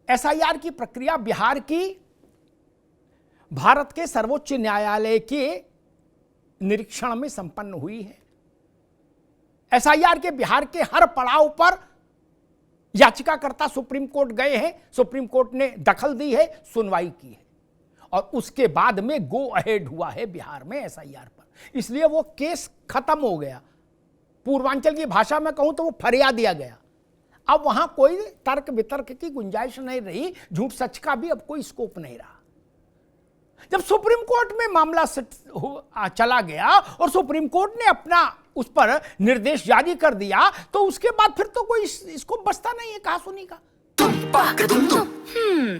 SIR की प्रक्रिया बिहार की भारत के सर्वोच्च न्यायालय के निरीक्षण में संपन्न हुई है। एसआईआर के बिहार के हर पड़ाव पर याचिकाकर्ता सुप्रीम कोर्ट गए हैं, सुप्रीम कोर्ट ने दखल दी है, सुनवाई की है और उसके बाद में गो अहेड हुआ है बिहार में एसआईआर पर। इसलिए वो केस खत्म हो गया। पूर्वांचल की भाषा में कहूं तो वो फरिया दिया गया। अब वहां कोई तर्क वितर्क की गुंजाइश नहीं रही, झूठ सच का भी अब कोई स्कोप नहीं रहा। जब सुप्रीम कोर्ट में मामला चला गया और सुप्रीम कोर्ट ने अपना उस पर निर्देश जारी कर दिया, तो उसके बाद फिर तो कोई इसको बचता नहीं है कहा सुनी का।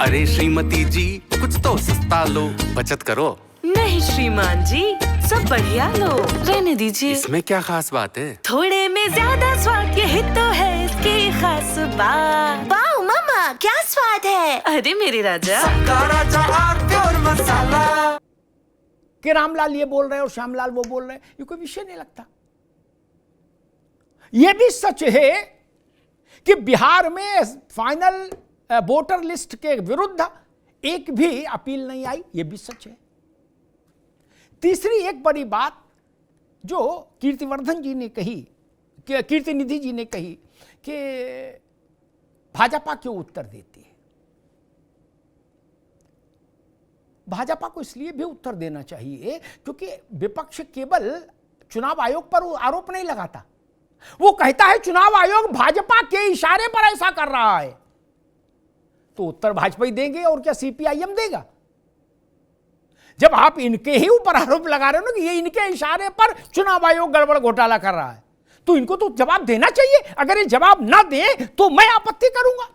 अरे श्रीमती जी कुछ तो सस्ता लो, बचत करो। नहीं श्रीमान जी, सब बढ़िया लो, रहने दीजिए। इसमें क्या खास बात है? थोड़े में ज्यादा स्वाद, यही तो है इसकी खास बात। वाह मामा, क्या स्वाद है। अरे मेरे राजा, मसाला। कि रामलाल ये बोल रहे हैं और श्यामलाल वो बोल रहे हैं, ये कोई विषय नहीं लगता। यह भी सच है कि बिहार में फाइनल वोटर लिस्ट के विरुद्ध एक भी अपील नहीं आई, यह भी सच है। तीसरी एक बड़ी बात जो कीर्तिवर्धन जी ने कही, कीर्तिनिधि जी ने कही कि भाजपा क्यों उत्तर देती है। भाजपा को इसलिए भी उत्तर देना चाहिए क्योंकि विपक्ष केवल चुनाव आयोग पर आरोप नहीं लगाता, वो कहता है चुनाव आयोग भाजपा के इशारे पर ऐसा कर रहा है, तो उत्तर भाजपा ही देंगे और क्या सीपीआईएम देगा। जब आप इनके ही ऊपर आरोप लगा रहे हो ना कि ये इनके इशारे पर चुनाव आयोग गड़बड़ घोटाला कर रहा है, तो इनको तो जवाब देना चाहिए। अगर ये जवाब ना दें तो मैं आपत्ति करूंगा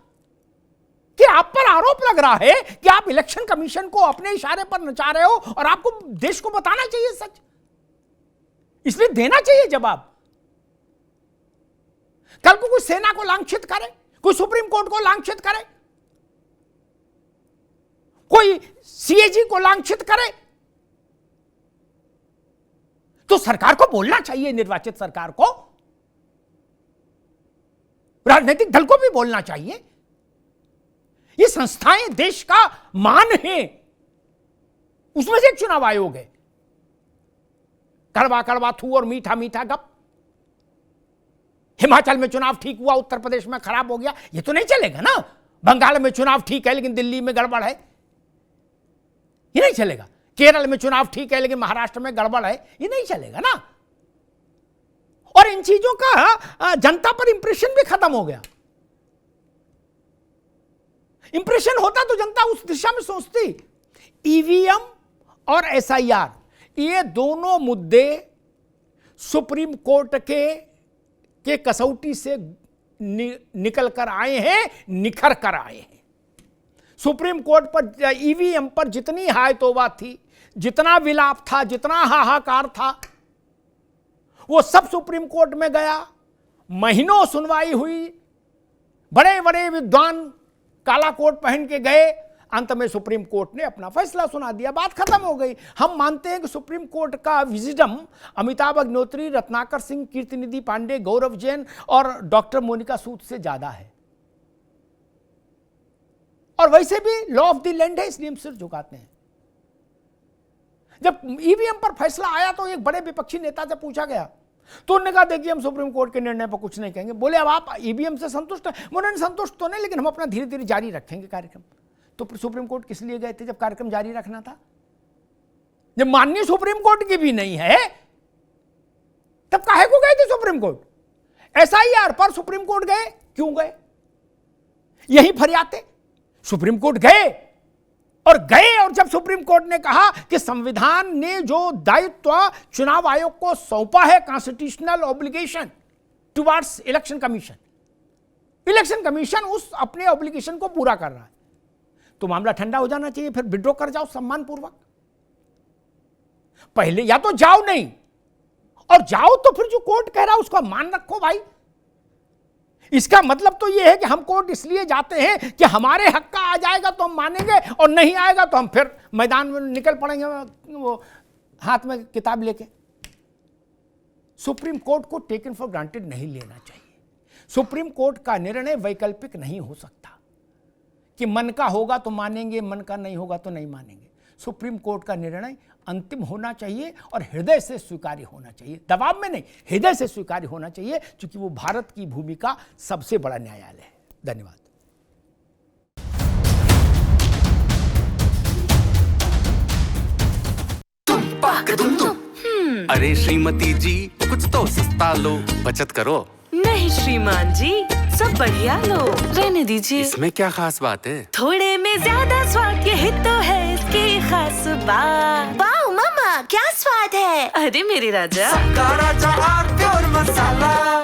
कि आप पर आरोप लग रहा है कि आप इलेक्शन कमीशन को अपने इशारे पर नचा रहे हो और आपको देश को बताना चाहिए सच, इसलिए देना चाहिए जवाब। कल को कोई सेना को लांछित करे, कोई सुप्रीम कोर्ट को लांछित करे, कोई सीएजी को लांछित करे, तो सरकार को बोलना चाहिए, निर्वाचित सरकार को, राजनीतिक दल को भी बोलना चाहिए। ये संस्थाएं देश का मान है, उसमें से एक चुनाव आयोग है। कड़वा कड़वा थू और मीठा मीठा गप। हिमाचल में चुनाव ठीक हुआ, उत्तर प्रदेश में खराब हो गया, ये तो नहीं चलेगा ना। बंगाल में चुनाव ठीक है लेकिन दिल्ली में गड़बड़ है, ये नहीं चलेगा। केरल में चुनाव ठीक है लेकिन महाराष्ट्र में गड़बड़ है, ये नहीं चलेगा ना। और इन चीजों का जनता पर इंप्रेशन भी खत्म हो गया। इंप्रेशन होता तो जनता उस दिशा में सोचती। ईवीएम और एसआईआर, ये दोनों मुद्दे सुप्रीम कोर्ट के कसौटी से निकल कर आए हैं, निखर कर आए हैं। सुप्रीम कोर्ट पर ईवीएम पर जितनी हाय तौबा थी, जितना विलाप था, जितना हाहाकार था, वो सब सुप्रीम कोर्ट में गया। महीनों सुनवाई हुई, बड़े बड़े विद्वान काला कोट पहन के गए, अंत में सुप्रीम कोर्ट ने अपना फैसला सुना दिया, बात खत्म हो गई। हम मानते हैं कि सुप्रीम कोर्ट का विजडम अमिताभ अग्निहोत्री, रत्नाकर सिंह, कीर्तिनिधि पांडे, गौरव जैन और डॉक्टर मोनिका सूद से ज्यादा है। और वैसे भी लॉ ऑफ द लैंड है, इसलिए हम सिर झुकाते हैं। जब ईवीएम पर फैसला आया तो एक बड़े विपक्षी नेता से पूछा गया, तो उन्होंने कहा देखिए हम सुप्रीम कोर्ट के निर्णय पर कुछ नहीं कहेंगे। बोले अब आप ईवीएम से संतुष्ट हैं? उन्होंने संतुष्ट तो नहीं, लेकिन हम अपना धीरे धीरे जारी रखेंगे कार्यक्रम। तो सुप्रीम कोर्ट किस लिए गए थे जब कार्यक्रम जारी रखना था? जब माननीय सुप्रीम कोर्ट की भी नहीं है तब काहे को गए थे सुप्रीम कोर्ट? एसआईआर पर सुप्रीम कोर्ट गए, क्यों गए? यही फरियाते सुप्रीम कोर्ट गए और जब सुप्रीम कोर्ट ने कहा कि संविधान ने जो दायित्व चुनाव आयोग को सौंपा है, constitutional obligation towards election commission उस अपने ऑब्लिगेशन को पूरा कर रहा है, तो मामला ठंडा हो जाना चाहिए, फिर विड्रॉ कर जाओ सम्मानपूर्वक। पहले या तो जाओ नहीं, और जाओ तो फिर जो कोर्ट कह रहा है उसका मान रखो भाई। इसका मतलब तो यह है कि हम कोर्ट इसलिए जाते हैं कि हमारे हक का आ जाएगा तो हम मानेंगे, और नहीं आएगा तो हम फिर मैदान में निकल पड़ेंगे वो हाथ में किताब लेके। सुप्रीम कोर्ट को टेकन फॉर ग्रांटेड नहीं लेना चाहिए। सुप्रीम कोर्ट का निर्णय वैकल्पिक नहीं हो सकता, कि मन का होगा तो मानेंगे, मन का नहीं होगा तो नहीं मानेंगे। सुप्रीम कोर्ट का निर्णय अंतिम होना चाहिए और हृदय से स्वीकार्य होना चाहिए, दबाव में नहीं, हृदय से स्वीकार्य होना चाहिए, क्योंकि वो भारत की भूमि का सबसे बड़ा न्यायालय है। धन्यवाद। अरे श्रीमती जी कुछ तो सस्ता लो, बचत करो। नहीं श्रीमान जी, सब बढ़िया लो, रहने दीजिए। इसमें क्या खास बात है? थोड़े में ज्यादा स्वाद, यही तो है इसकी खास बात। वाह मामा, क्या स्वाद है। अरे मेरे राजा, राजा आरती और मसाला।